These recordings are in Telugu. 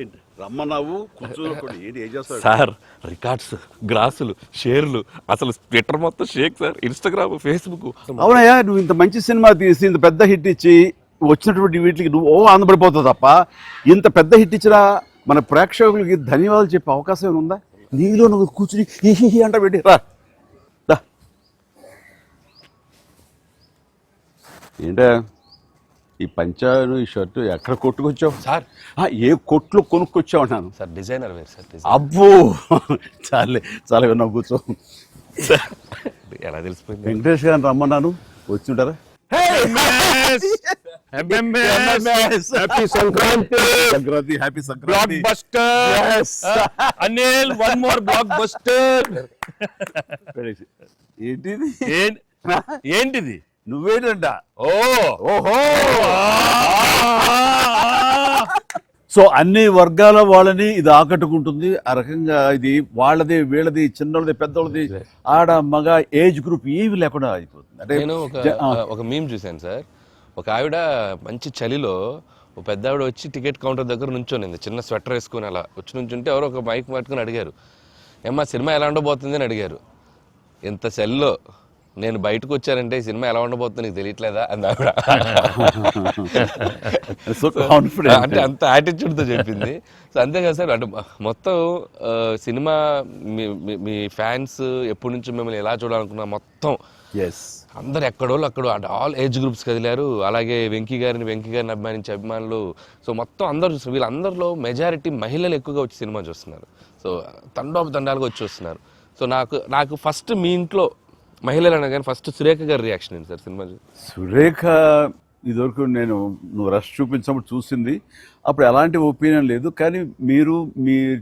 ఏంటి రమ్మన్నావు కూర్చోకుండా ఏంటి ఏం చేస్తావు సార్ రికార్డ్స్, గ్రాసులు, షేర్లు, అసలు ట్విట్టర్ మొత్తం షేక్ సార్, ఇన్స్టాగ్రామ్, ఫేస్బుక్. అవునయ్యా, నువ్వు ఇంత మంచి సినిమా తీసి ఇంత పెద్ద హిట్ ఇచ్చి వచ్చినటువంటి వీటికి నువ్వు ఆనందపడిపోతావు తప్ప ఇంత పెద్ద హిట్ ఇచ్చినా మన ప్రేక్షకులకి ధన్యవాదాలు చెప్పే అవకాశం ఏమైనా ఉందా? నీలో నువ్వు కూర్చుని హీ అంట పెట్టి రా. ఏంటా ఈ పంచాను ఈ షర్టు ఎక్కడ కొట్టుకొచ్చావు సార్? ఏ కొట్లు కొనుక్కొచ్చావు అన్నాను సార్ డిజైనర్ వేరు సార్. అబ్బో చాలే చాలా విన్నావు, కూర్చో. ఎలా తెలిసిపోయింది? వెంకటేష్ గారిని రమ్మన్నాను, వచ్చి ఉంటారా? Sankranti, happy Sankranti. Anil, one more block buster. ఏంటిది? ఏంటిది? నువ్వేంటంట? ఓహో. సో అన్ని వర్గాల వాళ్ళని ఇది ఆకట్టుకుంటుంది. ఆ రకంగా ఇది వాళ్ళది, వీళ్ళది, చిన్నది, పెద్దోళ్ళది, ఆడ, మగ, ఏజ్ గ్రూప్ ఏవి లేకుండా అయిపోతుంది. అంటే నేను ఒక మీమ్ చూశాను సార్. ఒక ఆవిడ మంచి చలిలో ఒక పెద్ద ఆవిడ వచ్చి టికెట్ కౌంటర్ దగ్గర నుంచోనింది, చిన్న స్వెటర్ వేసుకుని అలా వచ్చి నుంచుంటే ఎవరో ఒక మైక్ పట్టుకుని అడిగారు, ఏమ్మా సినిమా ఎలా ఉండబోతుంది అని అడిగారు. ఎంత చలిలో నేను బయటకు వచ్చానంటే సినిమా ఎలా ఉండబోతుందో నీకు తెలియట్లేదా అంది ఆవిడ. అంటే అంత యాటిట్యూడ్తో చెప్పింది. సో అంతేకాదు సార్, అంటే మొత్తం సినిమా మీ ఫ్యాన్స్ ఎప్పటి నుంచి మిమ్మల్ని ఎలా చూడాలనుకున్నా మొత్తం అందరు ఎక్కడోళ్ళు అక్కడ ఆల్ ఏజ్ గ్రూప్స్ కదిలారు. అలాగే వెంకీ గారిని అభిమానించే అభిమానులు, సో మొత్తం అందరూ చూస్తున్నారు. వీళ్ళందరిలో మెజారిటీ మహిళలు ఎక్కువగా వచ్చి సినిమా చూస్తున్నారు. సో తండాలుగా వచ్చి వస్తున్నారు. సో నాకు ఫస్ట్ మీ ఇంట్లో మహిళలు అనగానే ఫస్ట్ సురేఖ గారి రియాక్షన్ ఏంటి సార్ సినిమా? సురేఖ ఇదివరకు నువ్వు రష్ చూపించినప్పుడు చూసింది, అప్పుడు ఎలాంటి ఒపీనియన్ లేదు. కానీ మీరు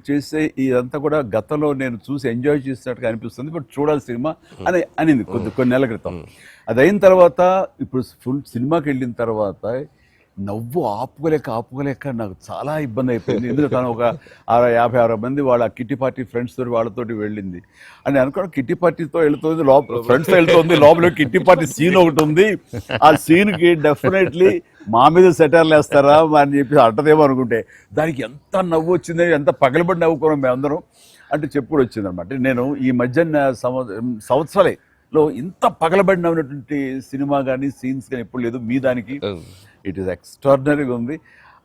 చేసే ఇదంతా కూడా గతంలో నేను చూసి ఎంజాయ్ చేసినట్టుగా అనిపిస్తుంది, బట్ చూడాలి సినిమా అని అనింది కొన్ని నెలల క్రితం. అది అయిన తర్వాత ఇప్పుడు ఫుల్ సినిమాకి వెళ్ళిన తర్వాత నవ్వు ఆపుకోలేక నాకు చాలా ఇబ్బంది అయిపోయింది. ఎందుకంటే తను ఒక 50-60 మంది వాళ్ళ కిట్టి పార్టీ ఫ్రెండ్స్ తోటి వాళ్ళతోటి వెళ్ళింది. అని అనుకోవడం కిట్టి పార్టీతో వెళ్తుంది, ఫ్రెండ్స్తో వెళ్తుంది, లోపల కిట్టి పార్టీ సీన్ ఒకటి ఉంది. ఆ సీన్కి డెఫినెట్లీ మా మీద సెటర్లు వేస్తారా అని చెప్పి అంటదేమో అనుకుంటే దానికి ఎంత నవ్వు వచ్చింది, ఎంత పగలబడి నవ్వుకున్నాం మేమందరం అంటే చెప్పుడు వచ్చింది అనమాట. నేను ఈ మధ్య సంవత్సరాలలో ఇంత పగలబడి నవ్వినటువంటి సినిమా కానీ సీన్స్ కానీ ఎప్పుడు లేదు. మీ దానికి ఇట్ ఈస్ ఎక్స్ట్రాడినరీగా ఉంది.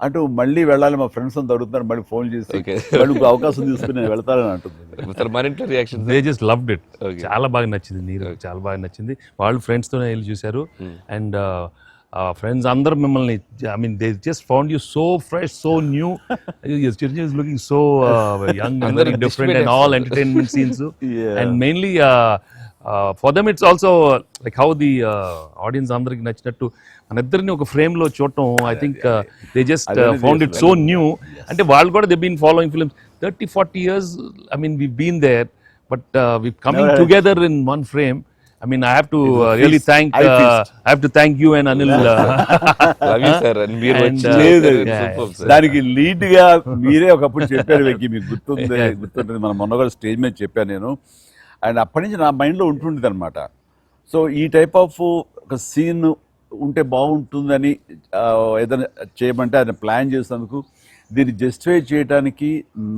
అంటూ మళ్ళీ వెళ్ళాలి, మా ఫ్రెండ్స్ అంతా అడుగుతున్నారు, మళ్ళీ ఫోన్ చేసి వాళ్ళకి అవకాశం తీసుకుని నేను వెళ్తానని అంటుంది. They just loved it. చాలా బాగా నచ్చింది, నీరు చాలా బాగా నచ్చింది. వాళ్ళు ఫ్రెండ్స్తోనే వెళ్ళి చూశారు. అండ్ ఫ్రెండ్స్ అందరూ మిమ్మల్ని, I mean they just found you so fresh, so new. Chiranjeevi is looking so young and very different and all entertainment scenes. And mainly for them it's also like how the audience అందరికి నచ్చినట్టు మన ఇద్దరిని ఒక ఫ్రేమ్ లో చూడటం, I think they just found it so new. అంటే వాళ్ళు కూడా they been following films 30-40 years. I mean we've been there, but we've coming together in one frame. I mean I have to really thank you and Anil. Love you sir. And మీరు దానికి లీడ్ గా మీరే ఒకప్పుడు చెప్పారు వెంకీ, మీకు గుర్తుంటుంది. మన మొన్న కూడా స్టేజ్ మీద చెప్పాను నేను. అండ్ అప్పటి నుంచి నా మైండ్లో ఉంటుండేది అనమాట. సో ఈ టైప్ ఆఫ్ ఒక సీన్ ఉంటే బాగుంటుందని ఏదైనా చేయమంటే ఆయన ప్లాన్ చేసినందుకు, దీన్ని జస్టిఫై చేయడానికి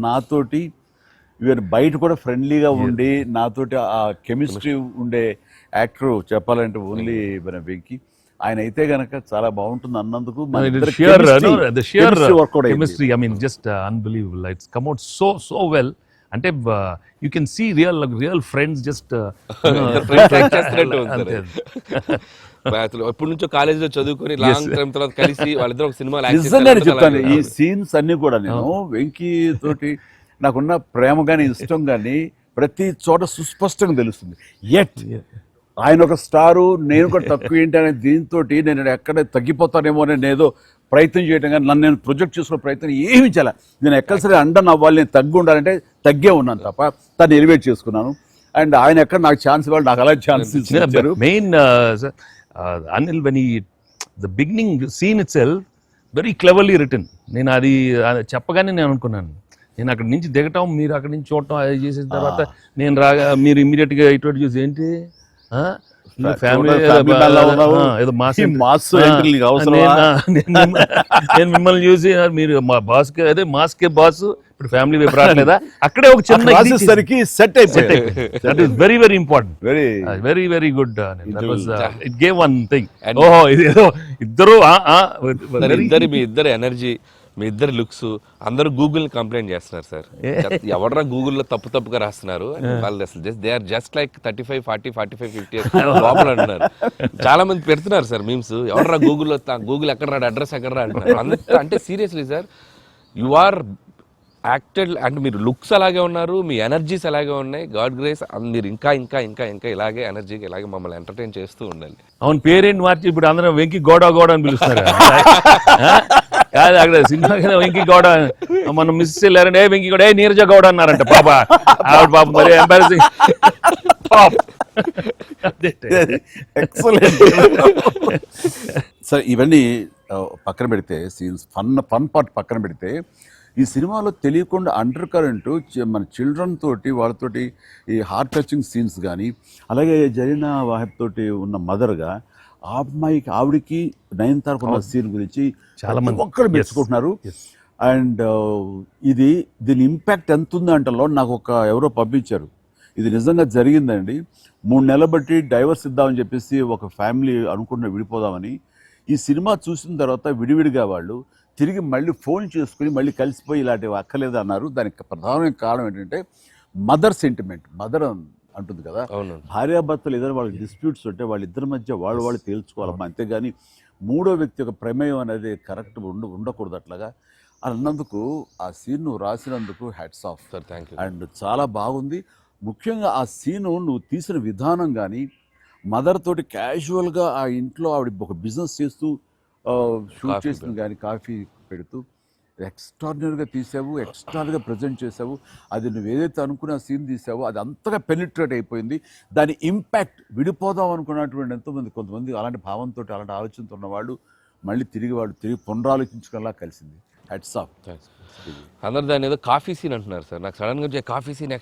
నాతోటి ఈవెన్ బయట కూడా ఫ్రెండ్లీగా ఉండి నాతోటి ఆ కెమిస్ట్రీ ఉండే యాక్టర్ చెప్పాలంటే ఓన్లీ మన వెంకీ. ఆయన అయితే గనక చాలా బాగుంటుంది అన్నందుకు chemistry, I mean just unbelievable. It's come out so well. అంటే you can see real friends just ఎప్పటి నుంచో కాలేజీలో చదువుకొని లాంగ్ టైం తర్వాత కలిసి వాళ్ళిద్దరు ఒక సినిమా చెప్తాను. ఈ సీన్స్ అన్ని కూడా నేను వెంకీ తోటి నాకున్న ప్రేమ కానీ ఇష్టం కానీ ప్రతి చోట సుస్పష్టంగా తెలుస్తుంది. ఎట్ ఆయన ఒక స్టారు, నేను కూడా తక్కువ ఏంటి అనే దీంతో నేను ఎక్కడ తగ్గిపోతానేమో అని ఏదో ప్రయత్నం చేయడం కానీ నన్ను నేను ప్రొజెక్ట్ చేసుకునే ప్రయత్నం ఏమి చేయాలి. నేను ఎక్కడ సరే అండన్ అవ్వాలి, నేను తగ్గి ఉండాలంటే తగ్గే ఉన్నాను తప్ప తను ఎలివేట్ చేసుకున్నాను. అండ్ ఆయన ఎక్కడ నాకు ఛాన్స్ ఇవ్వాలి, నాకు అలా ఛాన్స్ ఇచ్చారు. Main Anil when the beginning scene itself very cleverly written. నేను అది చెప్పగానే నేను అనుకున్నాను, నేను అక్కడి నుంచి దిగటం, మీరు అక్కడి నుంచి చూడటం, అది చేసిన తర్వాత నేను రాగా మీరు ఇమీడియట్గా ఇటువంటి చూసి ఏంటి ఫ్యామిలీ Family man లా ఉన్నావు. ఏదో మాస్ ఈ mass entry నీకు అవసరమా? నేను మిమ్మల్ని చూసి మీరు మా బాస్ కి అదే మాస్ కే బాస్ ఇప్పుడు ఫ్యామిలీ వైపు రావట్లేదా అక్కడే ఒక చిన్న రాసేసరికి సెట్ అయిపోయింది. That is very very important, very very very good. It gave one thing. ఓహో ఇది ఏదో ఇద్దరు మీ ఇద్దరు ఎనర్జీ, మీ ఇద్దరు లుక్స్, అందరూ గూగుల్ కంప్లైంట్ చేస్తున్నారు సార్. ఎవడరా గూగుల్లో తప్పుగా రాస్తున్నారు వాళ్ళు, అసలు దే ఆర్ జస్ట్ లైక్ 35, 40, 45, 50 లోపల అంటున్నారు. చాలా మంది పెడుతున్నారు సార్ మీమ్స్, ఎవడరా గూగుల్లో గూగుల్ ఎక్కడ రాడు, అడ్రస్ ఎక్కడ రా అంటున్నారు. అంటే seriously sir, you are acted, అంటే మీరు లుక్స్ అలాగే ఉన్నారు, మీ ఎనర్జీస్ అలాగే ఉన్నాయి. గాడ్ గ్రేస్, మీరు ఇంకా ఇంకా ఇంకా ఇంకా ఇలాగే ఎనర్జీగా ఇలాగే మమ్మల్ని ఎంటర్టైన్ చేస్తూ ఉండాలి. అవును, పేరేంటి మార్చి ఇప్పుడు అందరం వెంకి గౌడ అని పిలుస్తారు. కాదు అక్కడ సినిమా వెంకి గౌడ, మనం మిస్ వెళ్ళారంటే వెంకి గౌడ, నీరజ గౌడ అన్నారంట. పాప ఆవిడ పాప మరి ఎంబారసింగ్. ఎక్సలెంట్. సరే ఇవన్నీ పక్కన పెడితే, సీన్స్ ఫన్ పార్ట్ పక్కన పెడితే, ఈ సినిమాలో తెలియకుండా అండర్ కరెంట్ మన చిల్డ్రన్ తోటి వాళ్ళతోటి ఈ హార్ట్ టచింగ్ సీన్స్ కానీ, అలాగే జరీనా వాహిబ్ తోటి ఉన్న మదర్గా ఆ అమ్మాయికి ఆవిడికి నయనతారకు ఉన్న సీన్ గురించి చాలా మంది ఒక్కరు మెచ్చుకుంటున్నారు. అండ్ దీని ఇంపాక్ట్ ఎంత ఉంది అంటలో నాకు ఎవరో పంపించారు, ఇది నిజంగా జరిగిందండి. 3 నెలల బట్టి డైవర్స్ ఇద్దామని చెప్పేసి ఒక ఫ్యామిలీ అనుకుంటున్న విడిపోదామని, ఈ సినిమా చూసిన తర్వాత విడివిడిగా వాళ్ళు తిరిగి మళ్ళీ ఫోన్ చేసుకుని మళ్ళీ కలిసిపోయి ఇలాంటివి అక్కర్లేదు అన్నారు. దానికి ప్రధానమైన కారణం ఏంటంటే మదర్ సెంటిమెంట్. మదర్ అంటుంది కదా, భార్యాభర్తలు ఏదైనా వాళ్ళకి డిస్ప్యూట్స్ ఉంటే వాళ్ళిద్దరి మధ్య వాళ్ళు తేల్చుకోవాలమ్మా, అంతేగాని మూడో వ్యక్తి యొక్క ప్రమేయం అనేది కరెక్ట్ ఉండకూడదు. అట్లాగా అన్నందుకు ఆ సీన్ నువ్వు రాసినందుకు hats off sir, thank you. And చాలా బాగుంది. ముఖ్యంగా ఆ సీను నువ్వు తీసిన విధానం కానీ, మదర్ తోటి క్యాజువల్గా ఆ ఇంట్లో ఆవిడ ఒక బిజినెస్ చేస్తూ షూట్ చేసింది కానీ, కాఫీ పెడుతూ ఎక్స్ట్రాడినరీగా తీసావు, ఎక్స్ట్రాడినరీగా ప్రజెంట్ చేసావు. అది నువ్వు ఏదైతే అనుకున్న సీన్ తీసావో అది అంతగా పెనిట్రేట్ అయిపోయింది. దాని ఇంపాక్ట్ విడిపోదాం అనుకున్నటువంటి ఎంతోమంది, కొంతమంది అలాంటి భావంతో అలాంటి ఆలోచనతో ఉన్నవాళ్ళు మళ్ళీ తిరిగి పునరాలోచించుకునేలా కలిసింది. Hats off. అందరు దాన్ని ఏదో కాఫీ సీన్ అంటున్నారు సార్. నాకు సడన్గా వచ్చే కాఫీ సీన్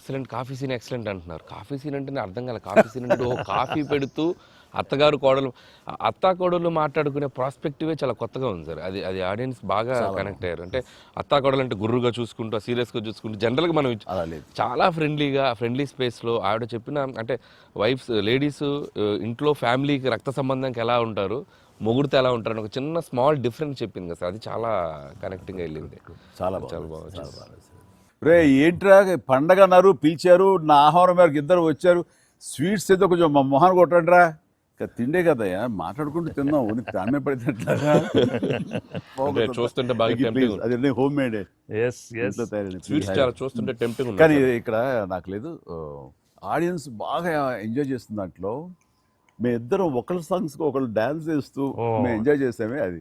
ఎక్సలెంట్ అంటున్నారు. కాఫీ సీన్ అంటే నేను అర్థం కాలే. కాఫీ సీన్ అంటే కాఫీ పెడుతూ అత్తా కోడలు మాట్లాడుకునే ప్రాస్పెక్టివే చాలా కొత్తగా ఉంది సార్. అది ఆడియన్స్ బాగా కనెక్ట్ అయ్యారు. అంటే అత్తా కోడలు అంటే గుర్రుగా చూసుకుంటూ, సీరియస్గా చూసుకుంటూ, జనరల్గా మనం చాలా ఫ్రెండ్లీ స్పేస్లో ఆవిడ చెప్పిన, అంటే లేడీస్ ఇంట్లో ఫ్యామిలీకి రక్త సంబంధానికి ఎలా ఉంటారు, మొగుడితో ఎలా ఉంటారని ఒక చిన్న స్మాల్ డిఫరెన్స్ చెప్పింది కదా సార్. అది చాలా కనెక్టింగ్గా వెళ్ళింది. చాలా బాగుంది. రే ఏంట్రా పండగ అన్నారు, పిలిచారు, నా ఆహ్వానం మేరకు ఇద్దరు వచ్చారు, స్వీట్స్ ఏదో కొంచెం మా మొహాన్ని కొట్టండిరా. తిండే కదయ్యా, మాట్లాడుకుంటూ తిన్నాం, తామే పడితే చూస్తుంటే అదే హోమ్ మేడ్ చూస్తుంటే టెంప్టింగ్. కానీ ఇక్కడ నాకు లేదు, ఆడియన్స్ బాగా ఎంజాయ్ చేస్తున్న దాంట్లో మేమిద్దరం ఒకళ్ళ సాంగ్స్కి ఒకళ్ళు డ్యాన్స్ చేస్తూ మేము ఎంజాయ్ చేసామే. అది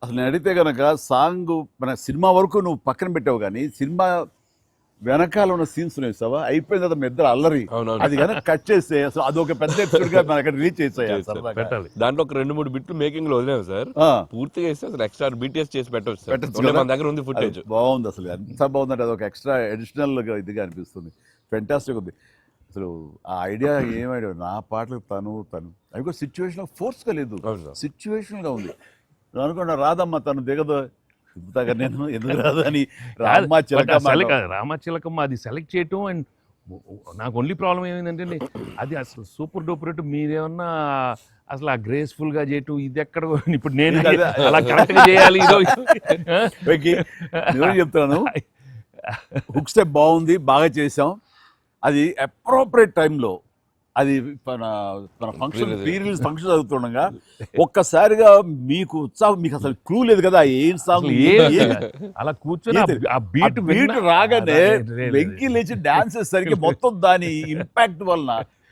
అసలు నేను అడిగితే కనుక సాంగ్ మన సినిమా వరకు నువ్వు పక్కన పెట్టావు, కానీ సినిమా వెనకాల ఉన్న సీన్స్ వేసావా, అయిపోయిన తర్వాత మీ ఇద్దరు అల్లరి, అది కనుక కట్ చేస్తే అసలు అదొక పెద్ద ఎపిసోడ్ గా మనకి రీచ్ చేసాయి. దాంట్లో ఒక 2-3 బిట్లు మేకింగ్ లో వదిలేము సార్, పూర్తిగా వేస్తే అసలు ఎక్స్ట్రా బీటీఎస్ చేసి పెట్టచ్చు. మన దగ్గర ఉంది ఫుటేజ్. బాగుంది, అసలు ఎంత బాగుందంటే అదొక ఎక్స్ట్రా అడిషనల్ గా ఇదిగా అనిపిస్తుంది. ఫెంటాస్టిక్ ఉంది అసలు. ఆ ఐడియా ఏమైనా నా పాటలు తను అవి కూడా సిచ్యువేషన్ ఫోర్స్గా లేదు, సిచ్యువేషన్గా ఉంది. అనుకున్నా రాదమ్మా తను దిగదు, నేను ఎందుకు రాదు అని రామచిలకమ్మ అది సెలెక్ట్ చేయటం. అండ్ నాకు ఓన్లీ ప్రాబ్లం ఏమైందంటే అది అసలు సూపర్ డూపర్. మీరేమన్నా అసలు ఆ గ్రేస్ఫుల్ గా చేయటం, ఇది ఎక్కడ ఇప్పుడు నేను అలా కరెక్ట్ గా చేయాలి. చెప్తాను, హుక్ స్టెప్ బాగుంది, బాగా చేసాం. అది అప్రోప్రియేట్ టైంలో, అది మన ఫంక్షన్ ఫంక్షన్ జరుగుతుండగా ఒక్కసారిగా మీకు ఉత్సాహం, మీకు అసలు క్లూ లేదు కదా ఏం సాంగ్, అలా కూర్చొని ఆ బీట్ రాగానే వెంకీ లేచి డాన్స్ చేసేసరికి మొత్తం దాని ఇంపాక్ట్ వలన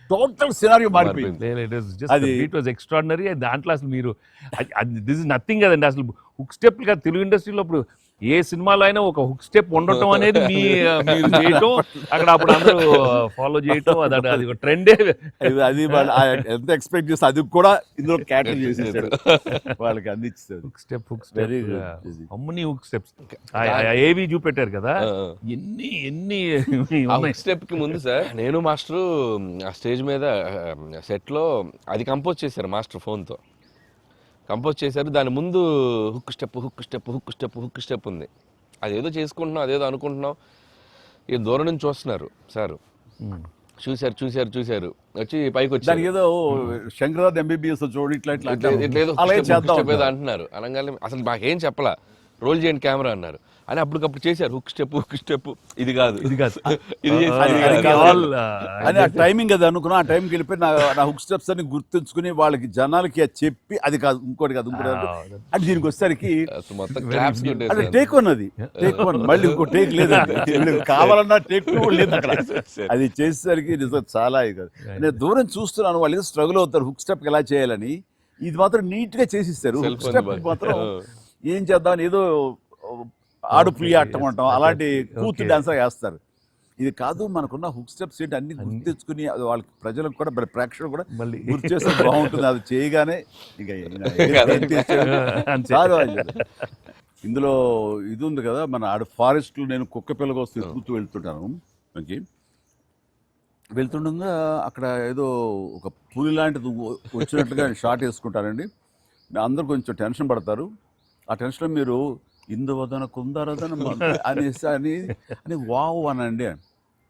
టోటల్ సినారియో మారిపోయింది. It was extraordinary. దాంట్లో అసలు మీరు దిస్ ఇస్ నథింగ్ కదండి. అసలు హుక్ స్టెప్ కదా తెలుగు ఇండస్ట్రీలో ఇప్పుడు ఏ సినిమాలో అయినా ఒక హుక్ స్టెప్ ఉండటం అనేది మీరు చేయటం, అక్కడ అప్పుడు అందరూ ఫాలో చేయటం, అది ఒక ట్రెండే. అది వాళ్ళు ఎంత ఎక్స్పెక్ట్ చేస్తే అది కూడా ఇందులో క్యాటర్ చేసేసారు, వాళ్ళకి అందించారు. Hook step Very good. అమ్మని హుక్ స్టెప్స్ ఏవి చూపెట్టారు కదా, ఎన్ని స్టెప్ కి ముందు సార్ నేను మాస్టర్ ఆ స్టేజ్ మీద సెట్ లో అది కంపోజ్ చేశారు మాస్టర్ ఫోన్ తో కంపోజ్ చేశారు. దాని ముందు hook step hook step hook step hook step ఉంది. అదేదో చేసుకుంటున్నాం, అదేదో అనుకుంటున్నాం. ఈ దూరం నుంచి చూస్తున్నారు సార్, చూశారు వచ్చి పైకి వచ్చి దానికి ఏదో శంకరాద్ ఎంబీబీఎస్ చూడు ఇట్లా ఇట్లా ఇట్లేదో అలాగే చేద్దాం ఏదో అంటున్నారు. అనగానే అసలు మాకేం చెప్పలా, రోల్ చేయండి కెమెరా అన్నారు. అని అప్పటికప్పుడు చేశారు హుక్ స్టెప్ ఇది కాదు ఇది కాదు ఇది అని ఆ టైమింగ్ అది అనుకున్నా. ఆ టైంకి వెళ్ళిపోయి నా హుక్ స్టెప్స్ అని గుర్తుంచుకుని వాళ్ళకి జనాలకి అది చెప్పి అది కాదు ఇంకోటి కాదు ఇంకోటి కాదు అంటే దీనికి వచ్చేసరికి మొత్తం క్లాప్స్ అంటే టేక్ వన్, అది టేక్ వన్, మళ్ళీ ఇంకో టేక్ లేదండి, కావాలన్నా టేక్ టూ లేదు అక్కడ. అది చేసేసరికి నిజం చాలా ఇది. నేను దూరం చూస్తున్నాను, వాళ్ళు స్ట్రగుల్ అవుతారు హుక్ స్టెప్ ఎలా చేయాలని. ఇది మాత్రం నీట్ గా చేసిస్తారు. హుక్ స్టెప్ మాత్రం ఏం చేద్దామని ఏదో ఆడు పులి ఆటం అంటాం అలాంటి కూతు డాన్స్ వేస్తారు. ఇది కాదు, మనకున్న హుక్ స్టెప్స్ ఏంటి అన్ని గుర్తు తెచ్చుకుని అది వాళ్ళకి ప్రజలకు కూడా ప్రేక్షకులు కూడా గుర్తు చేస్తే బాగుంటుంది. అది చేయగానే ఇందులో ఇది ఉంది కదా, మన ఆడ ఫారెస్ట్ లో నేను కుక్క పిల్లగా వస్తే ఎత్తుకుతూ వెళ్తుంటాను. మనకి వెళ్తుండగా అక్కడ ఏదో ఒక పులి లాంటిది వచ్చినట్టుగా షాట్ వేసుకుంటారండి. అందరూ కొంచెం టెన్షన్ పడతారు. ఆ టెన్షన్లో మీరు ఇందువదన కుందరదన అనేసి అని వావ్ అనండి.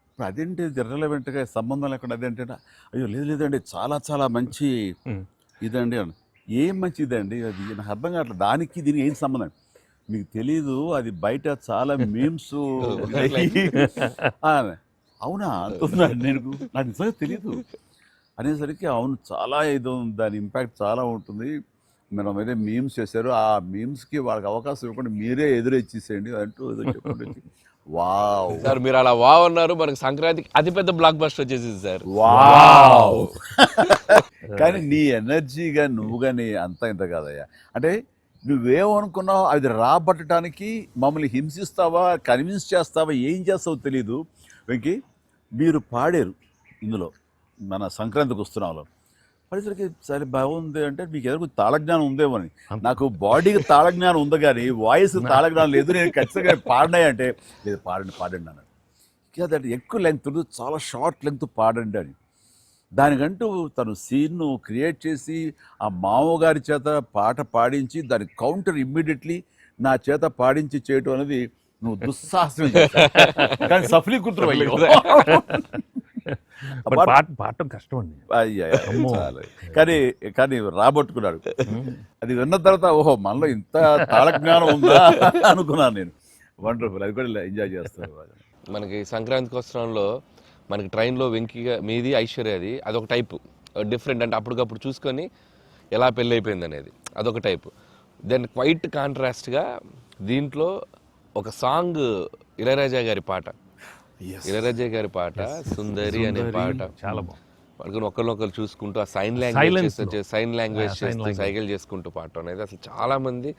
ఇప్పుడు అదేంటి ఇర్రెలవెంట్గా సంబంధం లేకుండా అదేంటే అయ్యో లేదండి చాలా చాలా మంచి ఇదండి అని. ఏం మంచి ఇదండి అది నాకు అర్థం కావట్లేదు. దానికి దీనికి ఏం సంబంధం మీకు తెలీదు. అది బయట చాలా మీమ్స్ అవునా అంటున్నాను నేను, నాకు నిజంగా తెలీదు అనేసరికి అవును చాలా ఇది దాని ఇంపాక్ట్ చాలా ఉంటుంది. మనం ఏదో మీమ్స్ చేశారు, ఆ మీమ్స్కి వాళ్ళకి అవకాశం ఇవ్వకుండా మీరే ఎదురొచ్చేసేయండి అంటూ ఏదో చెప్పండి. వావ్ సార్ మీరు అలా వావ్ అన్నారు, మనకి సంక్రాంతికి అతిపెద్ద బ్లాక్ బస్టర్ వచ్చేసింది సార్. వావ్ కానీ నీ ఎనర్జీగా నువ్వు కానీ అంత ఇంత కాదయ్యా. అంటే నువ్వేమనుకున్నావు అది రాబట్టడానికి మమ్మల్ని హింసిస్తావా, కన్విన్స్ చేస్తావా, ఏం చేస్తావో తెలీదు. వెంకీ మీరు పాడారు ఇందులో మన సంక్రాంతికి వస్తున్నాలో పరిసరికి సరే బాగుంది అంటే మీకు ఏదో తాళజ్ఞానం ఉందేమో అని. నాకు బాడీకి తాళజ్ఞానం ఉంది కానీ వాయిస్ తాళజ్ఞానం లేదు. నేను ఖచ్చితంగా పాడినాయి అంటే లేదు పాడండి అన్నాడు. కాదంటే ఎక్కువ లెంగ్త్ చాలా షార్ట్ లెంగ్త్ పాడండి అని. దానికంటూ తను సీన్ను క్రియేట్ చేసి ఆ మామగారి చేత పాట పాడించి దాని కౌంటర్ ఇమ్మీడియట్లీ నా చేత పాడించి చేయటం అనేది నువ్వు దుస్సాహసం కానీ సఫలీకృతం అయ్యో. పాడటం కష్టం అండి. కానీ రాబట్టుకున్నాడు. అది విన్న తర్వాత ఓహో మనలో ఇంత తాళజ్ఞానం ఉందా అనుకున్నాను నేను. వండర్ఫుల్, అది కూడా ఎంజాయ్ చేస్తాను. మనకి సంక్రాంతికి వస్త్రంలో మనకి ట్రైన్లో వెంకీగా మీది ఐశ్వర్యది అదొక టైపు డిఫరెంట్, అంటే అప్పటికప్పుడు చూసుకొని ఎలా పెళ్ళి అయిపోయింది అనేది అదొక టైపు. దెన్ క్వైట్ కాంట్రాస్ట్గా దీంట్లో ఒక సాంగ్ ఇళయరాజా గారి పాట, ఇళయరాజా గారి పాట సుందరి అనే పాట చాలా బాగుంది. వాళ్ళకి ఒకరినొకరు చూసుకుంటూ ఆ సైన్ లాంగ్వేజ్ చేస్తూ సైకిల్ చేసుకుంటూ పాట అనేది అసలు చాలా మంది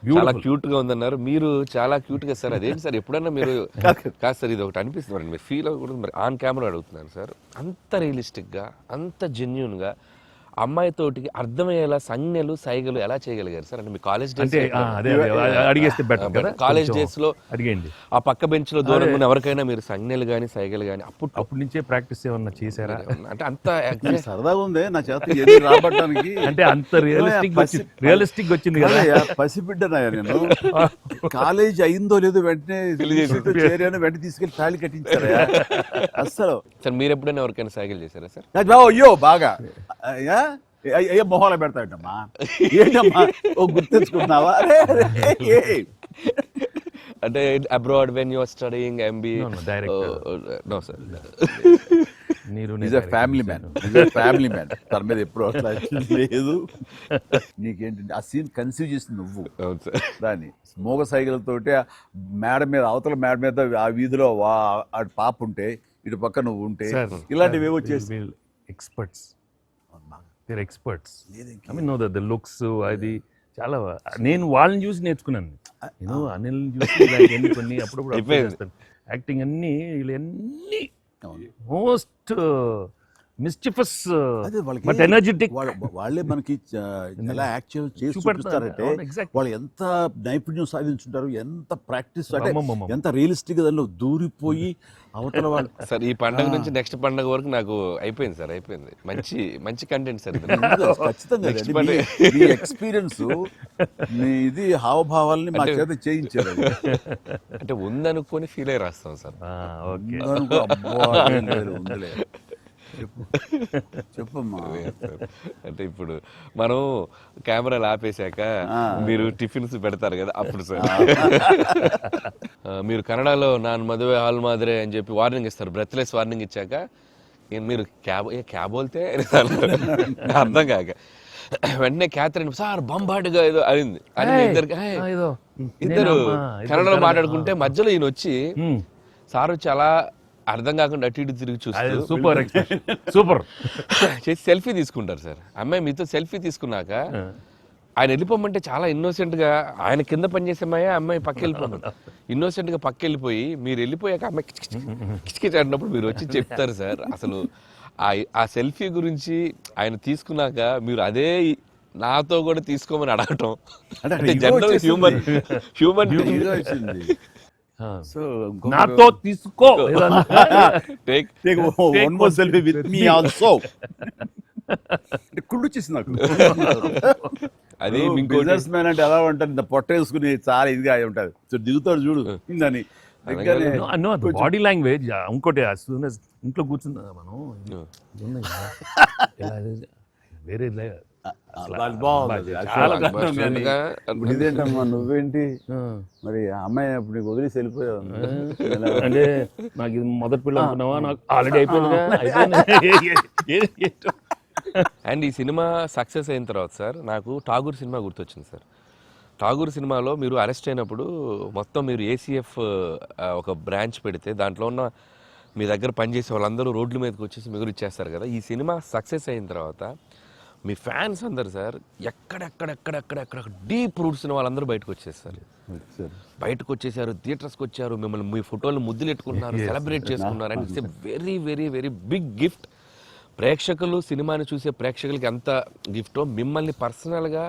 చాలా క్యూట్ గా ఉందన్నారు. మీరు చాలా క్యూట్ గా సార్ అదేంటి సార్ ఎప్పుడన్నా మీరు కాదు సార్ ఇది ఒకటి అనిపిస్తుంది మీరు ఫీల్ అవ్వకూడదు మరి ఆన్ కెమెరా అడుగుతున్నాను సార్. అంత రియలిస్టిక్ గా అంత జెన్యూన్ గా అమ్మాయితోటికి అర్థమయ్యేలా సంజ్ఞలు సైగలు ఎలా చేయగలిగారు సార్? అంటే మీ కాలేజ్ కాలేజ్ డేస్ లో అడిగండి ఆ పక్క బెంచ్ లో దూరం ఉన్న ఎవరికైనా మీరు సంజ్ఞలు గానీ సైగలు గానీ అప్పటి నుంచే ప్రాక్టీస్ ఏమన్నా చేశారా? అంటే అంత సరదాగా ఉంది నా చేత రాబట్టడానికి. అంటే అంత రియలిస్టిక్ వచ్చింది కదా. పసిబిడ్డనాయా నేను. కాలేజ్ అయిందో లేదో వెంటనే చేరాను, వెంటనే తీసుకెళ్లి తాళి కట్టించారా అస్సలు. సార్ మీరు ఎప్పుడైనా ఎవరికైనా సైకిల్ చేశారా సార్? అయ్యో బాగా ఏ మొహాలు పెడతాడమ్మా ఏంటమ్మా ఓ గుర్తించుకున్నావా? అంటే abroad when you are studying MBA no sir family man తన మీద ఎప్పుడు లేదు. నీకేంటి ఆ సీన్ కన్సీవ్ చేసింది నువ్వు దాన్ని మోగ సైకిల్తోటి మేడ మీద అవతల మేడ మీద ఆ వీధిలో పాప ఉంటే ఇటు పక్క నువ్వు ఉంటే ఇలాంటివి ఏవో చేసి experts I mean know the looks అది చాలా నేను వాళ్ళని చూసి నేర్చుకున్నాను. నేను అనిల్ చూసి ఇలాంటివన్నీ కొన్ని అప్పుడప్పుడు observe అయిపోయింది. చేస్తాను. యాక్టింగ్ అన్ని వీళ్ళన్నీ మోస్ట్ మిస్చిఫస్ అదే వాళ్ళకి బట్ ఎనర్జెటిక్ వాళ్ళే మనకి ఎలా యాక్చువల్ చేసి చూపిస్తారంటే వాళ్ళు ఎంత నైపుణ్యం సాధించుంటారు, ఎంత ప్రాక్టీస్ అంటే అమ్మమ్మమ్మ. ఎంత రియలిస్టిక్ దానిలో దూరిపోయి అవతల వాళ్ళు సార్ ఈ పండగ నుంచి నెక్స్ట్ పండగ వరకు నాకు అయిపోయింది సార్, అయిపోయింది. మంచి మంచి కంటెంట్ సార్ ఇది. ఖచ్చితంగా Next అది పండగ. మీ ఎక్స్పీరియన్స్ మీ ఇది హావభావాల్ని మా చేత చేయించారు అది. అంటే ఉందనుకొని ఫీల్ అయ్యి రాస్తాం సార్. ఓకే ఉందనుకో, అబ్బా, ఏం లేదు, ఉందిలే. చెప్పు చెప్పమ్మా. అంటే ఇప్పుడు మనం కెమెరాలు ఆపేశాక మీరు టిఫిన్స్ పెడతారు కదా అప్పుడు సార్. మీరు కన్నడలో నాన్ మదువే హాల్ మాదిరే అని చెప్పి వార్నింగ్ ఇస్తారు, బ్రెత్లెస్ వార్నింగ్ ఇచ్చాక మీరు క్యాబ్ బోల్తే అర్థం కాక వెంటనే క్యాథరిన్ సార్ బంబాటుగా ఏదో అయింది అని ఇద్దరు కన్నడలో మాట్లాడుకుంటే మధ్యలో ఈయన వచ్చి సార్ వచ్చి అలా అర్థం కాకుండా అటు ఇటు తిరిగి చూస్తారు, సూపర్ సూపర్ చేసి సెల్ఫీ తీసుకుంటారు సార్. అమ్మాయి మీతో సెల్ఫీ తీసుకున్నాక ఆయన వెళ్ళిపోమంటే చాలా ఇన్నోసెంట్ గా, ఆయన కింద పనిచేసే అమ్మాయి పక్క వెళ్ళిపోమని ఇన్నోసెంట్ గా పక్క వెళ్ళిపోయి మీరు వెళ్ళిపోయాక అమ్మాయి కిచకిచ అంటున్నప్పుడు మీరు వచ్చి చెప్తారు సార్. అసలు ఆ సెల్ఫీ గురించి ఆయన తీసుకున్నాక మీరు అదే నాతో కూడా తీసుకోమని అడగటం అంటే జనరల్ హ్యూమన్ హీరో వచ్చింది. సో నాతో తీసుకో take one more selfie with me also. కుళ్ళు వచ్చేసి నాకు. అది బిజినెస్ మ్యాన్ అంటే ఎలా ఉంటుంది, ఇంత పొట్ట వేసుకుని చాలా ఇదిగా ఉంటుంది. సో దిగుతాడు చూడు అని బాడీ లాంగ్వేజ్. ఇంకోటి ఇంట్లో కూర్చుందా మనం వేరే ఇదేంటమ్మా నువ్వేంటి మరి అమ్మాయి అప్పుడు నీకు వదిలేసి వెళ్ళిపోయావు అంటే నాకు ఇది మొదటి పిల్ల అనుకున్నావా, నాకు ఆల్రెడీ అయిపోయింది. అండ్ ఈ సినిమా సక్సెస్ అయిన తర్వాత సార్ నాకు ఠాగూర్ సినిమా గుర్తొచ్చింది సార్. ఠాగూర్ సినిమాలో మీరు అరెస్ట్ అయినప్పుడు మొత్తం మీరు ఏసీఎఫ్ ఒక బ్రాంచ్ పెడితే దాంట్లో ఉన్న మీ దగ్గర పనిచేసే వాళ్ళందరూ రోడ్ల మీదకి వచ్చేసి మిగురు ఇచ్చేస్తారు కదా. ఈ సినిమా సక్సెస్ అయిన తర్వాత మీ ఫ్యాన్స్ అందరు సార్ ఎక్కడెక్కడెక్కడెక్కడెక్కడ డీప్ రూట్స్ వాళ్ళందరూ బయటకు వచ్చేస్తారు, బయటకు వచ్చేసారు, థియేటర్స్కి వచ్చారు, మిమ్మల్ని మీ ఫోటోలు ముద్దులు ఎట్టుకున్నారు, సెలబ్రేట్ చేసుకున్నారు. And it's a very very very big gift. ప్రేక్షకులు సినిమాని చూసే ప్రేక్షకులకి ఎంత గిఫ్టో మిమ్మల్ని పర్సనల్గా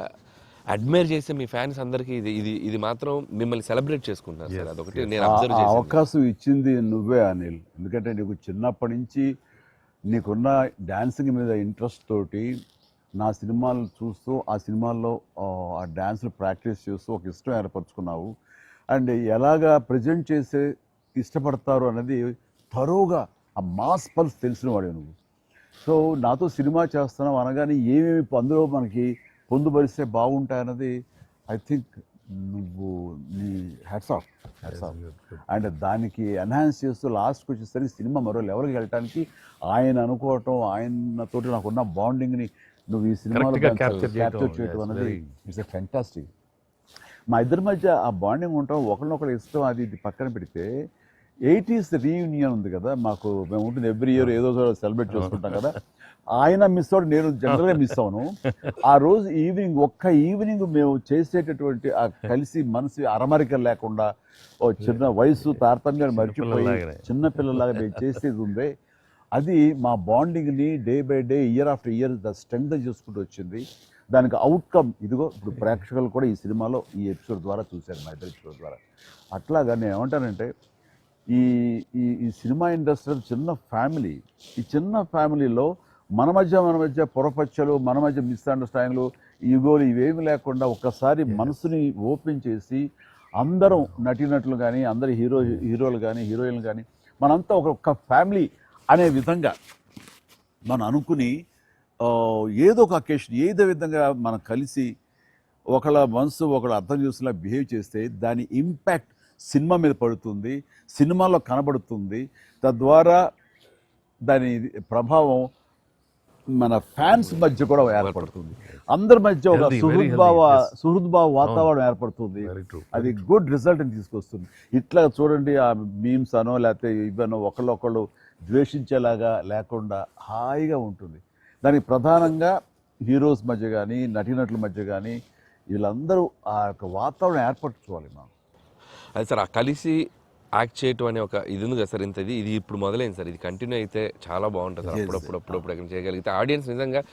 అడ్మైర్ చేసే మీ ఫ్యాన్స్ అందరికీ ఇది ఇది ఇది మాత్రం మిమ్మల్ని సెలబ్రేట్ చేసుకుంటున్నారు సార్. అదొకటి నేను అబ్జర్వ్ చేశాను. అవకాశం ఇచ్చింది నువ్వే అనిల్. ఎందుకంటే నీకు చిన్నప్పటి నుంచి నీకున్న డాన్సింగ్ మీద ఇంట్రెస్ట్ తోటి నా సినిమాలు చూస్తూ ఆ సినిమాల్లో ఆ డాన్స్ని ప్రాక్టీస్ చేస్తూ ఒక ఇష్టం ఏర్పరచుకున్నావు. అండ్ ఎలాగా ప్రజెంట్ చేసే ఇష్టపడతారు అనేది తరోగా ఆ మాస్ పల్స్ తెలిసిన వాడే నువ్వు. సో నాతో సినిమా చేస్తున్నావు అనగానే ఏమేమి అందులో మనకి పొందుపరిస్తే బాగుంటాయన్నది ఐ థింక్ నువ్వు నీ హ్యాట్స్ ఆఫ్. అండ్ దానికి ఎన్హాన్స్ చేస్తూ లాస్ట్కి వచ్చేసరికి సినిమా మరో లెవెల్కి వెళ్ళటానికి ఆయన అనుకోవటం, ఆయనతోటి నాకున్న బాండింగ్ని నువ్వు ఈ సినిమాలో క్యాప్చర్ చేయటం అనేది ఇట్స్ ఎ ఫెంటాస్టిక్. మా ఇద్దరి మధ్య ఆ బాండింగ్ ఉండటం, ఒకరినొకరు ఇష్టం, అది ఇది పక్కన పెడితే 80s రీయూనియన్ ఉంది కదా మాకు, మేము ఉంటుంది ఎవ్రీ ఇయర్ ఏదో సెలబ్రేట్ చేసుకుంటాం కదా. ఆయన మిస్ అవుట్, నేను జనరల్గా మిస్ అవును. ఆ రోజు ఈవినింగ్ ఒక్క ఈవినింగ్ మేము చేసేటటువంటి ఆ కలిసి మనసు అరమరికలు లేకుండా ఓ చిన్న వయసు తారతమ్యాలు మర్చిపోయి చిన్నపిల్లలాగా మేము చేసేది ఉందే, అది మా బాండింగ్ని day by day year after year strength చేసుకుంటూ వచ్చింది. దానికి అవుట్కమ్ ఇదిగో ఇప్పుడు ప్రేక్షకులు కూడా ఈ సినిమాలో ఈ ఎపిసోడ్ ద్వారా చూశారు, మా ఇద్దరు ఎపిసోడ్ ద్వారా. అట్లాగా నేను ఏమంటానంటే ఈ ఈ సినిమా ఇండస్ట్రీ చిన్న ఫ్యామిలీ. ఈ చిన్న ఫ్యామిలీలో మన మధ్య పొరపచ్చలు, మన మధ్య మిస్అండర్స్టాండింగ్లు, ఈగోలు ఇవేమి లేకుండా ఒక్కసారి మనసుని ఓపెన్ చేసి అందరం నటీనటులు కానీ, అందరు హీరోలు కానీ, హీరోయిన్లు కానీ మనంతా ఒక ఫ్యామిలీ అనే విధంగా మనం అనుకుని ఏదో ఒక అకేషన్ ఏదో విధంగా మనం కలిసి ఒకళ్ళ మనసు ఒకళ్ళు అర్థం చేసుకునేలా బిహేవ్ చేస్తే దాని ఇంపాక్ట్ సినిమా మీద పడుతుంది, సినిమాలో కనబడుతుంది. తద్వారా దాని ప్రభావం మన ఫ్యాన్స్ మధ్య కూడా ఏర్పడుతుంది, అందరి మధ్య ఒక సుహృద్భావ వాతావరణం ఏర్పడుతుంది. అది గుడ్ రిజల్ట్ని తీసుకొస్తుంది. ఇట్లా చూడండి, ఆ మీమ్స్ అనో లేకపోతే ఇవనో ఒకళ్ళొకళ్ళు ద్వేషించేలాగా లేకుండా హాయిగా ఉంటుంది. దానికి ప్రధానంగా హీరోస్ మధ్య కానీ, నటీనటుల మధ్య కానీ వీళ్ళందరూ ఆ యొక్క వాతావరణం ఏర్పరచుకోవాలి మనం. అది సార్ ఆ కలిసి యాక్ట్ చేయటం అనే ఒక ఇది ఉంది కదా సార్, ఇది ఇప్పుడు మొదలైంది సార్, ఇది కంటిన్యూ అయితే చాలా బాగుంటుంది సార్. అప్పుడప్పుడు ఎక్కడ చేయగలిగితే ఆడియన్స్ నిజంగా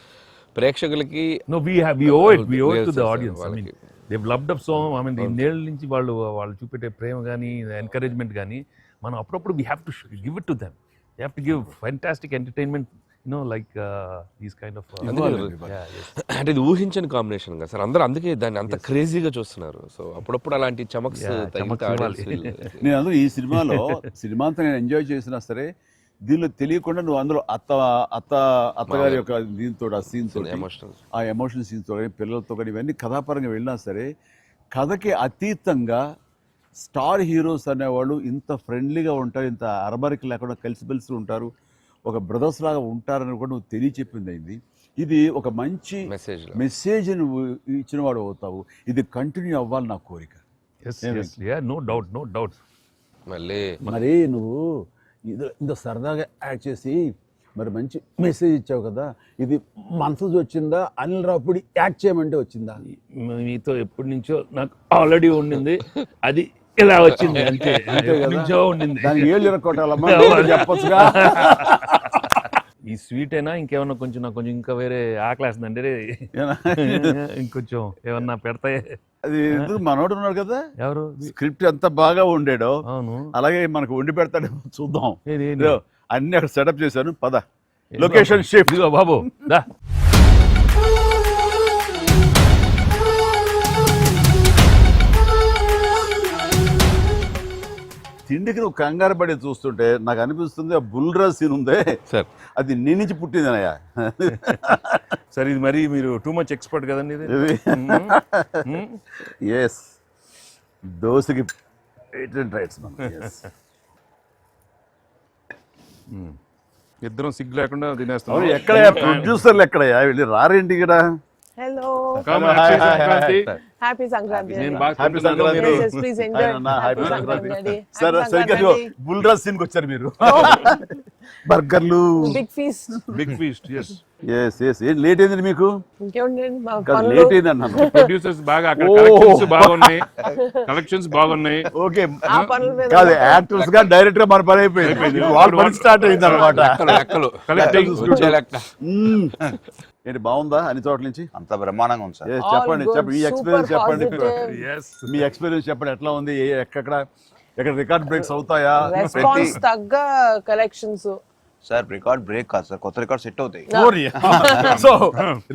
ప్రేక్షకులకి No, we owe it to the audience. I mean, they've loved up so. I mean, ఇన్నేళ్ళ నుంచి వాళ్ళు చూపెట్టే ప్రేమ కానీ ఎంకరేజ్మెంట్ కానీ మనం అప్పుడప్పుడు we have to give it to them. We have to give fantastic entertainment, like these kind of. అంటే ఇది ఊహించని కాంబినేషన్ కదా సార్, అందరూ అందుకే దాన్ని అంత క్రేజీగా చూస్తున్నారు. సో అప్పుడప్పుడు అలాంటి చమక్స్ నేను అందులో ఈ సినిమా అంతా నేను ఎంజాయ్ చేసినా సరే, దీనిలో తెలియకుండా నువ్వు అందులో అత్తగారి యొక్క దీంతో ఆ సీన్స్ ఆ ఎమోషనల్ సీన్స్ తో కానీ పిల్లలతో కానీ ఇవన్నీ కథాపరంగా వెళ్ళినా సరే, కథకి అతీతంగా స్టార్ హీరోస్ అనేవాళ్ళు ఇంత ఫ్రెండ్లీగా ఉంటారు, ఇంత అరమరికి లేకుండా కలిసిమెలిసి ఉంటారు, ఒక బ్రదర్స్ లాగా ఉంటారని కూడా నువ్వు తెలియచెప్పింది అయింది. ఇది ఒక మంచి మెసేజ్ నువ్వు ఇచ్చిన వాడు అవుతావు. ఇది కంటిన్యూ అవ్వాలి నా కోరిక. No doubt. మరి నువ్వు ఇంత సరదాగా యాక్ట్ చేసి మరి మంచి మెసేజ్ ఇచ్చావు కదా, ఇది మనసు వచ్చిందా అనిల్ రావుపూడి యాక్ట్ చేయమంటే వచ్చిందా? మీతో ఎప్పటి నుంచో నాకు ఆల్రెడీ ఉండింది, అది ఇలా వచ్చింది అంతే. నుంచో ఉండింది, దానికి ఏళ్ళు ఇరక్కొట్టాలమ్మా చెప్పొచ్చుగా. ఈ స్వీట్ అయినా ఇంకేమన్నా కొంచెం నాకు కొంచెం ఇంకా వేరే ఆకలేస్తుందండి, ఇంకొంచెం ఏమన్నా పెడతాయి. అది ఎందుకు మనోడు ఉన్నాడు కదా, ఎవరు స్క్రిప్ట్ ఎంత బాగా ఉండేడో అవును అలాగే మనకు వండి పెడతాడు, చూద్దాం. అన్ని అక్కడ సెటప్ చేశాను, పద లొకేషన్ షిఫ్ట్ బాబు దా. తిండికి నువ్వు కంగారు పడి చూస్తుంటే నాకు అనిపిస్తుంది ఆ బుల్రాజ్ సీన్ ఉందే సార్, అది నీ నుంచి పుట్టిందనయ్యా. సరే ఇది మరి మీరు టూ మచ్ ఎక్స్పర్ట్ కదండి ఇది. ఎస్, దోశకి రైట్స్ ఇద్దరం సిగ్గు లేకుండా తినేస్తాం. ఎక్కడయ్యా ప్రొడ్యూసర్లు, ఎక్కడయ్యా వెళ్ళి రారేంటి ఇక్కడ? Hello. హ్యాపీ సంక్రాంతి. సరే బుల్రాజ్ సీన్ కి వచ్చారు మీరు. బర్గర్లు, బిగ్ ఫీస్ట్. ఏం లేట్ అయింది మీకు? లేట్ అయింది అన్నాను. ప్రొడ్యూసర్స్ బాగా కలెక్షన్స్ బాగున్నాయి. ఓకే కాదు, యాక్టర్స్ గా డైరెక్ట్ గా మన పని అయిపోయింది, వాళ్ళ పని స్టార్ట్ అయింది అనమాట. ఏంటి బాగుందా అన్ని చోట్ల నుంచి? అంత బ్రహ్మాండంగా ఉంది సార్. చెప్పండి మీ ఎక్స్పీరియన్స్ చెప్పండి. మీ ఎక్స్పీరియన్స్ చెప్పండి, ఎట్లా ఉంది, ఎక్కడ రికార్డ్ బ్రేక్స్ అవుతాయా? రెస్పాన్స్ తగ్గ కలెక్షన్స్ సార్. రికార్డ్ బ్రేక్ కాదు సార్, కొత్త రికార్డ్ సెట్ అవుతాయి. సో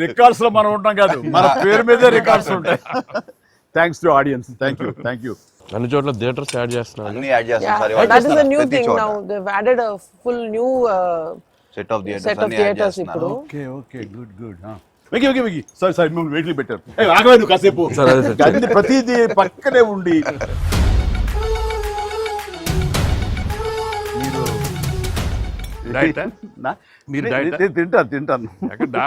రికార్డ్స్ లో మనం ఉంటాం కాదు, మన పేరు మీదే రికార్డ్స్ ఉంటాయి. Thanks to audience. Thank you. అన్ని చోట్ల థియేటర్స్ యాడ్ చేస్తున్నారు, అన్ని యాడ్ చేస్తాం sir. That is a new thing now. They've added a full new set of theatres ఇప్పుడు. Okay good. వెకి సారీ మిమ్మల్ని వెయిట్లు పెట్టారు. ఆగలేదు కాసేపు, అన్ని ప్రతిదీ పక్కనే ఉండి. తింటాను.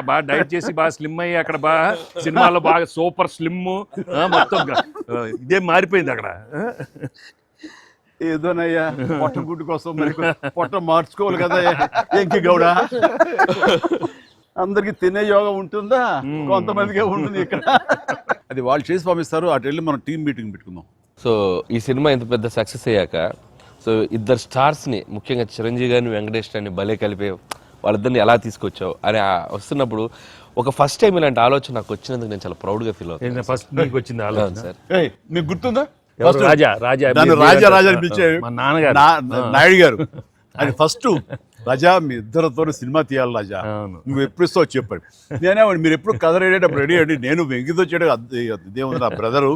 బాగా డైట్ చేసి బాగా స్లిమ్ అయ్యి అక్కడ బాగా సినిమాలో బాగా సూపర్ స్లిమ్ మొత్తం ఇదే మారిపోయింది అక్కడ. ఏదోనయ్యా పొట్ట గుడ్డు కోసం మరి పొట్ట మార్చుకోవాలి కదా ఎంకి గౌడ. అందరికి తినే యోగం ఉంటుందా? కొంతమందికే ఉంటుంది ఇక్కడ. అది వాళ్ళు చేసి పంపిస్తారు, అటు వెళ్ళి మనం టీం మీటింగ్ పెట్టుకుందాం. సో ఈ సినిమా ఇంత పెద్ద సక్సెస్ అయ్యాక, సో ఇద్దరు స్టార్స్ని ముఖ్యంగా చిరంజీవి గారిని వెంకటేష్ గారిని భలే కలిపే వాళ్ళిద్దరిని ఎలా తీసుకొచ్చావు అని వస్తున్నప్పుడు ఒక ఫస్ట్ టైం ఇలాంటి ఆలోచన నాకు వచ్చినందుకు నేను చాలా ప్రౌడ్గా ఫీల్ అవుతాను. ఫస్ట్ మీకు వచ్చింది ఆలోచన సార్, మీకు గుర్తుందా? రాజా నాన్నగారు నాయుడు గారు అది ఫస్ట్. రాజా మీ ఇద్దరితో సినిమా తీయాలి రాజా, నువ్వు ఎప్పుడు ఇస్తావు చెప్పండి. నేనే మీరు ఎప్పుడు కథ రెడీ రెడీ అండి, నేను వెంకితో చేయడం ఇదేముంది, నా బ్రదరు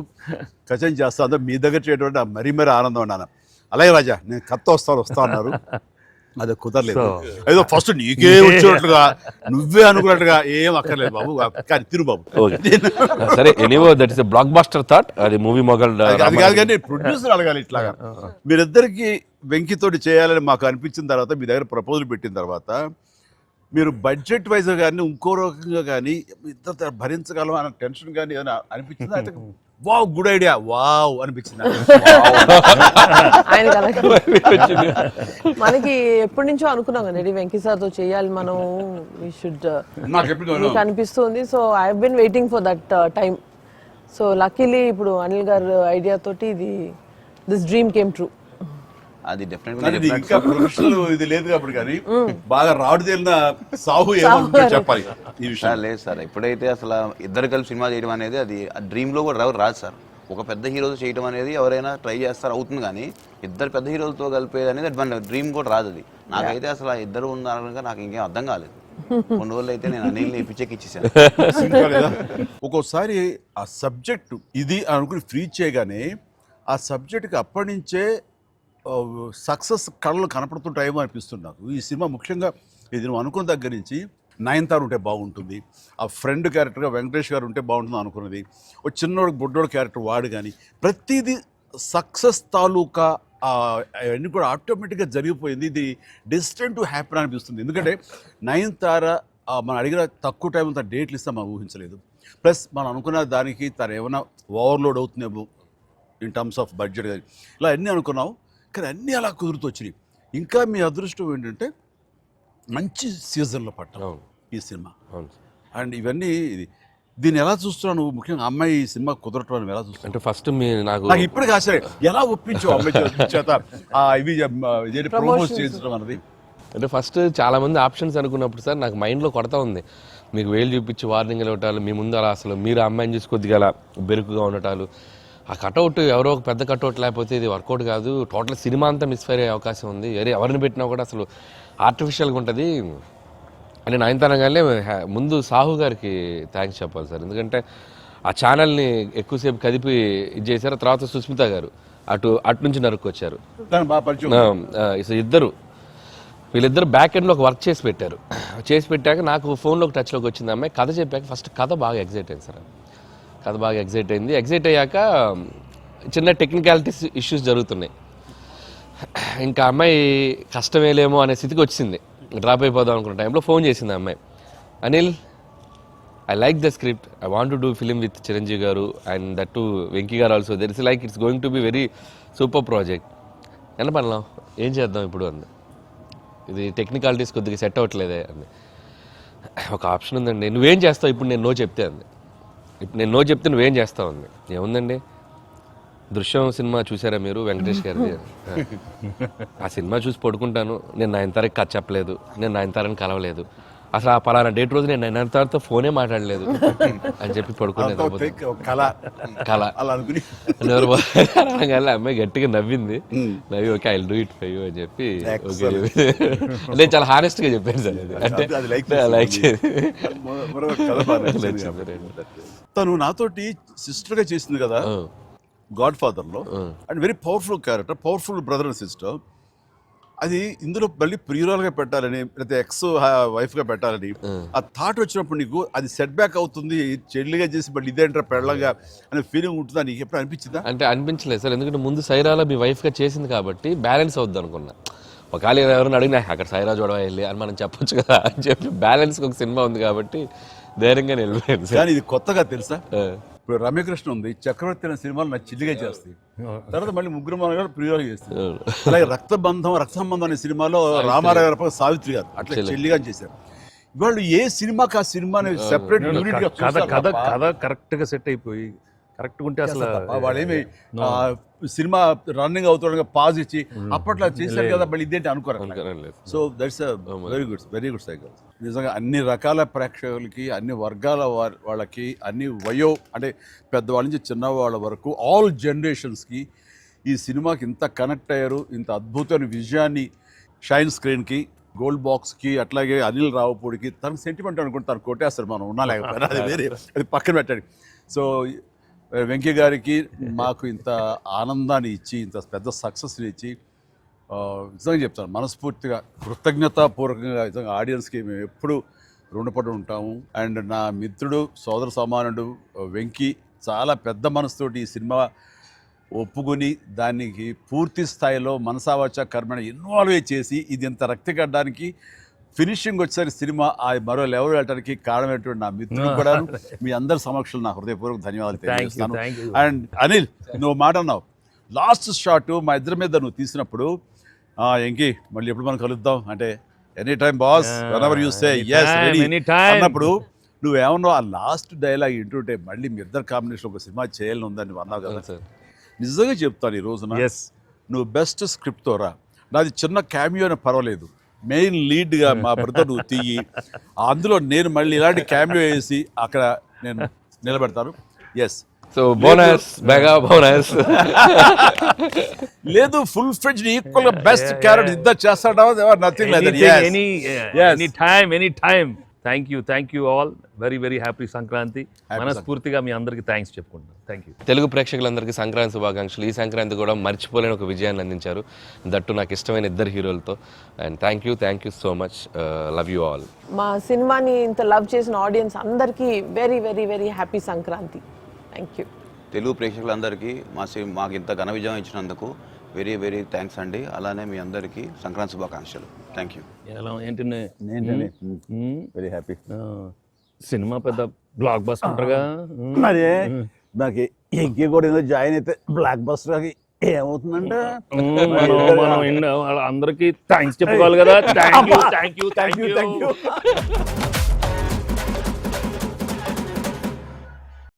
కచన్ చేస్తా, అంతా మీ దగ్గర చేయడం మరీ ఆనందం అన్నాను. అలాగే రాజా నేను కథ వస్తా అన్నారు, అది కుదరలేదు. ఏదో ఫస్ట్ నీకే వచ్చేటట్టుగా నువ్వే అనుకున్నట్టుగా ఏం అక్కర్లేదు బాబు, కానీ తిరు బాబు. సరే, anyway that is a blockbuster thought. అది మూవీ మొగల్ అది కాదు, కానీ ప్రొడ్యూసర్ అడగాలి ఇట్లాగా. మీరిద్దరికి వెంకితోటి చేయాలని మాకు అనిపించిన తర్వాత, మీ దగ్గర ప్రపోజల్ పెట్టిన తర్వాత, మీరు బడ్జెట్ వైజ్ కానీ ఇంకో రకంగా కానీ ఇద్దరు భరించగలం అన్న టెన్షన్ కానీ ఏదైనా అనిపించిందా? అయితే వావ్ గుడ్ ఐడియా వావ్ అనిపించింది మనకి. ఎప్పటి నుంచో అనుకున్నాం కదా వెంకీ సార్ తో చేయాలి మనం, వి షుడ్, నాకు అనిపిస్తుంది. So I have been waiting for that time. So luckily ఇప్పుడు అనిల్ గారు ఐడియా తోటి దిస్ డ్రీమ్ కేమ్ ట్రూ. అది కానీ ఇది ఇంకా ప్రొఫెషనల్ ఇది లేదు కాబట్టి కానీ బాగా రాడు తేలిన సాహు ఏమంటుందో చెప్పాలి ఈ విషయం. లేదు సార్, ఎప్పుడైతే అసలు ఇద్దరు కలిసి సినిమా చేయడం అనేది అది డ్రీమ్ లో కూడా రాదు సార్. ఒక పెద్ద హీరోతో చేయడం అనేది ఎవరైనా ట్రై చేస్తారు, అవుతుంది, కానీ ఇద్దరు పెద్ద హీరోలతో కలిపేది అనేది మన డ్రీమ్ కూడా రాదు. అది నాకైతే అసలు ఆ ఇద్దరు ఉన్నారనగా నాకు ఇంకేం అర్థం కాలేదు. కొన్ని రోజులు అయితే నేను అనిల్ని పిచ్చెక్కిచ్చేసాను. ఒక్కోసారి ఆ సబ్జెక్ట్ ఇది అనుకుని ఫ్రీ చేయగానే ఆ సబ్జెక్ట్కి అప్పటి నుంచే సక్సెస్ కళలు కనపడుతుంటాయేమో అనిపిస్తుంది నాకు. ఈ సినిమా ముఖ్యంగా ఇది నువ్వు అనుకున్న దగ్గర నుంచి నయనతార ఉంటే బాగుంటుంది, ఆ ఫ్రెండ్ క్యారెక్టర్గా వెంకటేష్ గారు ఉంటే బాగుంటుంది అనుకున్నది, ఒక చిన్నోడు బుడ్డోడు క్యారెక్టర్ వాడు, కానీ ప్రతిదీ సక్సెస్ తాలూకా అవన్నీ కూడా ఆటోమేటిక్గా జరిగిపోయింది. ఇది డెస్టిన్ టు హ్యాపీ అనిపిస్తుంది. ఎందుకంటే నయనతార మనం అడిగిన తక్కువ టైం అంత డేట్లు ఇస్తే మనం ఊహించలేదు. ప్లస్ మనం అనుకున్న దానికి తను ఏమైనా ఓవర్లోడ్ అవుతుందేమో ఇన్ టర్మ్స్ ఆఫ్ బడ్జెట్ కానీ ఇలా అన్నీ అనుకున్నాం, కానీ అన్నీ అలా కుదురుతూ వచ్చినాయి. ఇంకా మీ అదృష్టం ఏంటంటే మంచి సీజన్లో పట్టాం ఈ సినిమా. అండ్ ఇవన్నీ దీన్ని ఎలా చూస్తున్నావు నువ్వు? ముఖ్యంగా అమ్మాయి ఈ సినిమా కుదరటం అని ఎలా చూస్తావు? అంటే ఫస్ట్ నాకు ఇప్పటికి ఆశ్చర్యం, ఎలా ఒప్పించావు అమ్మాయి చేత ఇవి ప్రమోట్ చేయించడం అన్నది? అంటే ఫస్ట్ చాలా మంది ఆప్షన్స్ అనుకున్నప్పుడు సార్ నాకు మైండ్లో కొడతా ఉంది, మీకు వేలు చూపించి వార్నింగ్ ఇవ్వటాలు, మీ ముందు అలా అసలు మీరు అమ్మాయిని చూసి కొద్దిగా అలా బెరుకుగా ఉండటాలు, ఆ కటౌట్ ఎవరో ఒక పెద్ద కటౌట్ లేకపోతే ఇది వర్కౌట్ కాదు, టోటల్ సినిమా అంతా మిస్ఫైర్ అయ్యే అవకాశం ఉంది, ఎవరిని పెట్టినా కూడా అసలు ఆర్టిఫిషియల్గా ఉంటుంది అని నయనతారగానే ముందు సాహు గారికి థ్యాంక్స్ చెప్పాలి సార్. ఎందుకంటే ఆ ఛానల్ని ఎక్కువసేపు కదిపి ఇది చేశారు. తర్వాత సుస్మిత గారు అటు నుంచి నరుక్కొచ్చారు. వీళ్ళిద్దరు బ్యాక్ ఎండ్లో ఒక వర్క్ చేసి పెట్టారు. చేసి పెట్టాక నాకు ఫోన్లోకి టచ్లోకి వచ్చింది అమ్మాయి. కథ చెప్పాక ఫస్ట్ కథ బాగా ఎగ్జైట్ అయింది సార్. కథ బాగా ఎగ్జైట్ అయింది. ఎగ్జైట్ అయ్యాక చిన్న టెక్నికాలిటీస్ ఇష్యూస్ జరుగుతున్నాయి. ఇంకా అమ్మాయి కష్టమేలేమో అనే స్థితికి వచ్చింది. డ్రాప్ అయిపోదాం అనుకున్న టైంలో ఫోన్ చేసింది అమ్మాయి, Anil I like the script, I want to do film with Chiranjeevi గారు అండ్ దట్ టు వెంకీ గారు also, there is like it's going to be very super project. ఎంత పడలాం, ఏం చేద్దాం ఇప్పుడు అంది. ఇది టెక్నికాలిటీస్ కొద్దిగా సెట్ అవ్వట్లేదే అంది. ఒక ఆప్షన్ ఉందండి, నువ్వేం చేస్తావు ఇప్పుడు నేను నో చెప్తే అంది. ఇప్పుడు నేను నో చెప్తే నువ్వేం చేస్తావు అంది. ఏముందండి, దృశ్యం సినిమా చూసారా మీరు వెంకటేష్ గారిది? ఆ సినిమా చూసి పడుకుంటాను, నేను నయనతారకి కథ చెప్పలేదు, నేను నయనతారని కలవలేదు, అసలు ఆ పలానా డేట్ రోజు నేను నయనతారతో ఫోనే మాట్లాడలేదు అని చెప్పి పడుకునేది. కళ అనగానే అమ్మాయి గట్టిగా నవ్వింది. నవ్వి okay I do it for you అని చెప్పి ఓకే నేను చాలా హానెస్ట్ గా చెప్పాను సార్. అంటే లైక్ తను నాతోటి సిస్టర్ గా చేసింది కదా గాడ్ ఫాదర్లో, and very powerful character, powerful brother and sister. అది ఇందులో మళ్ళీ ప్రియురాలుగా పెట్టాలని లేకపోతే ఎక్స్ వైఫ్గా పెట్టాలని ఆ థాట్ వచ్చినప్పుడు నీకు అది సెట్ బ్యాక్ అవుతుంది, చెల్లిగా చేసి మళ్ళీ ఇదేంటారా పెళ్ళగా అనే ఫీలింగ్ ఉంటుందా నీకు? ఎప్పుడు అనిపించిందా? అంటే అనిపించలేదు సార్, ఎందుకంటే ముందు సైరాలో మీ వైఫ్గా చేసింది కాబట్టి బ్యాలెన్స్ అవుద్ది అనుకున్నా. ఒకవేళ ఎవరైనా అడిగినా అక్కడ సైరా చూడవా వెళ్ళి అని మనం చెప్పొచ్చు కదా అని చెప్పి బ్యాలెన్స్ ఒక సినిమా ఉంది కాబట్టి ధైర్యంగా వెళ్ళిపోయాను సార్. కానీ ఇది కొత్తగా తెలుసా, ఇప్పుడు రమ్యకృష్ణ ఉంది, చక్రవర్తి అనే సినిమాలు నాకు చిల్లిగా చేస్తాయి, తర్వాత మళ్ళీ ముగ్గురు మనగారు ప్రియులు చేస్తారు. అలాగే రక్త సంబంధం అనే సినిమాలో రామారావు గారు సావిత్రి గారు అట్లా చెల్లిగా చేశారు. వాళ్ళు ఏ సినిమాకి ఆ సినిమాని సెపరేట్ యూనిట్ గా కథ కరెక్ట్ గా సెట్ అయిపోయి కరెక్ట్ ఉంటే అసలు వాళ్ళేమి సినిమా రన్నింగ్ అవుతుండగా పాజ్ ఇచ్చి అప్పట్లో చేశారు కదా మళ్ళీ ఇదేంటి అనుకోరు. So that's very good cycle. నిజంగా అన్ని రకాల ప్రేక్షకులకి, అన్ని వర్గాల వాళ్ళకి, అన్ని అంటే పెద్దవాళ్ళ నుంచి చిన్నవాళ్ళ వరకు ఆల్ జనరేషన్స్కి ఈ సినిమాకి ఇంత కనెక్ట్ అయ్యారు. ఇంత అద్భుతమైన విజయాన్ని షైన్ స్క్రీన్కి, గోల్డ్ బాక్స్కి, అట్లాగే అనిల్ రావుపూడికి తనకు సెంటిమెంట్ అనుకుంటే తను కొట్టేస్తారు, మనం ఉన్నా లేకపోయినా అది వేరే, అది పక్కన పెట్టండి. సో వెంకీ గారికి మాకు ఇంత ఆనందాన్ని ఇచ్చి, ఇంత పెద్ద సక్సెస్ని ఇచ్చి నిజంగా చెప్తాను మనస్ఫూర్తిగా కృతజ్ఞతాపూర్వకంగా నిజంగా ఆడియన్స్కి మేము ఎప్పుడు రుణపడి ఉంటాము. అండ్ నా మిత్రుడు, సోదర సమానుడు వెంకీ చాలా పెద్ద మనసుతోటి ఈ సినిమా ఒప్పుకొని దానికి పూర్తి స్థాయిలో మనసావాచ కర్మని ఇన్వాల్వ్ చేసి ఇది ఇంత రక్తికట్టడానికి ఫినిషింగ్ వచ్చేసరి సినిమా ఆ మరో లెవెల్ వెళ్ళడానికి కారణమైనటువంటి నా మిత్రుడు కూడా మీ అందరి సమక్షంలో నా హృదయపూర్వక ధన్యవాదాలు తెలియజేస్తాను. అండ్ అనిల్, నువ్వు మాట అన్నావు లాస్ట్ షాట్ మా ఇద్దరి మీద నువ్వు తీసినప్పుడు, ఎంకి మళ్ళీ ఎప్పుడు మనం కలుద్దాం అంటే any time boss, whenever you say yes ready అన్నప్పుడు నువ్వేమన్నా ఆ లాస్ట్ డైలాగ్ వింటుంటే మళ్ళీ మీ ఇద్దరు కాంబినేషన్ ఒక సినిమా చేయాలని ఉందని నువ్వు అన్నావు కదా సార్ నిజంగా చెప్తాను ఈ రోజున ఎస్ నువ్వు బెస్ట్ స్క్రిప్ట్తో రా నాది చిన్న క్యామియో అని పర్వాలేదు మెయిన్ లీడ్గా మా బ్రదర్ నువ్వు తీయి అందులో నేను మళ్ళీ ఇలాంటి క్యామియో వేసి అక్కడ నేను నిలబెడతాను yes so bonus mega bonus లేదు ఫుల్ ఫ్రెండ్ ఈక్వల్ గా బెస్ట్ క్యారెక్టర్ ఇద్దరు చేస్తాడా nothing like any time thank you all very very happy Sankranti మనస్ఫూర్తిగా మీ అందరికి థ్యాంక్స్ చెప్పుకుంటున్నాను థ్యాంక్ యూ తెలుగు ప్రేక్షకులందరికీ సంక్రాంతి శుభాకాంక్షలు ఈ సంక్రాంతి కూడా మర్చిపోలేని ఒక విజయాన్ని అందించారు దట్టు నాకు ఇష్టమైన ఇద్దరు హీరోలతో and thank you so much love you all మా సినిమాని ఇంత లవ్ చేసిన ఆడియన్స్ అందరికీ very very very happy Sankranti thank you Telugu ప్రేక్షకులందరికీ మాకు ఇంత ఘన విజయం ఇచ్చినందుకు వెరీ వెరీ థ్యాంక్స్ అండి అలానే మీ అందరికీ సంక్రాంతి శుభాకాంక్షలు థ్యాంక్ యూ ఎలా ఏంటి వెరీ హ్యాపీ సినిమా పెద్ద బ్లాక్ బస్టర్గా మరి నాకు ఇంకే కూడా ఏదో జాయిన్ అయితే బ్లాక్ బస్టర్ ఏమవుతుందంటే మనం అందరికి థ్యాంక్స్ చెప్పుకోవాలి కదా థ్యాంక్ యూ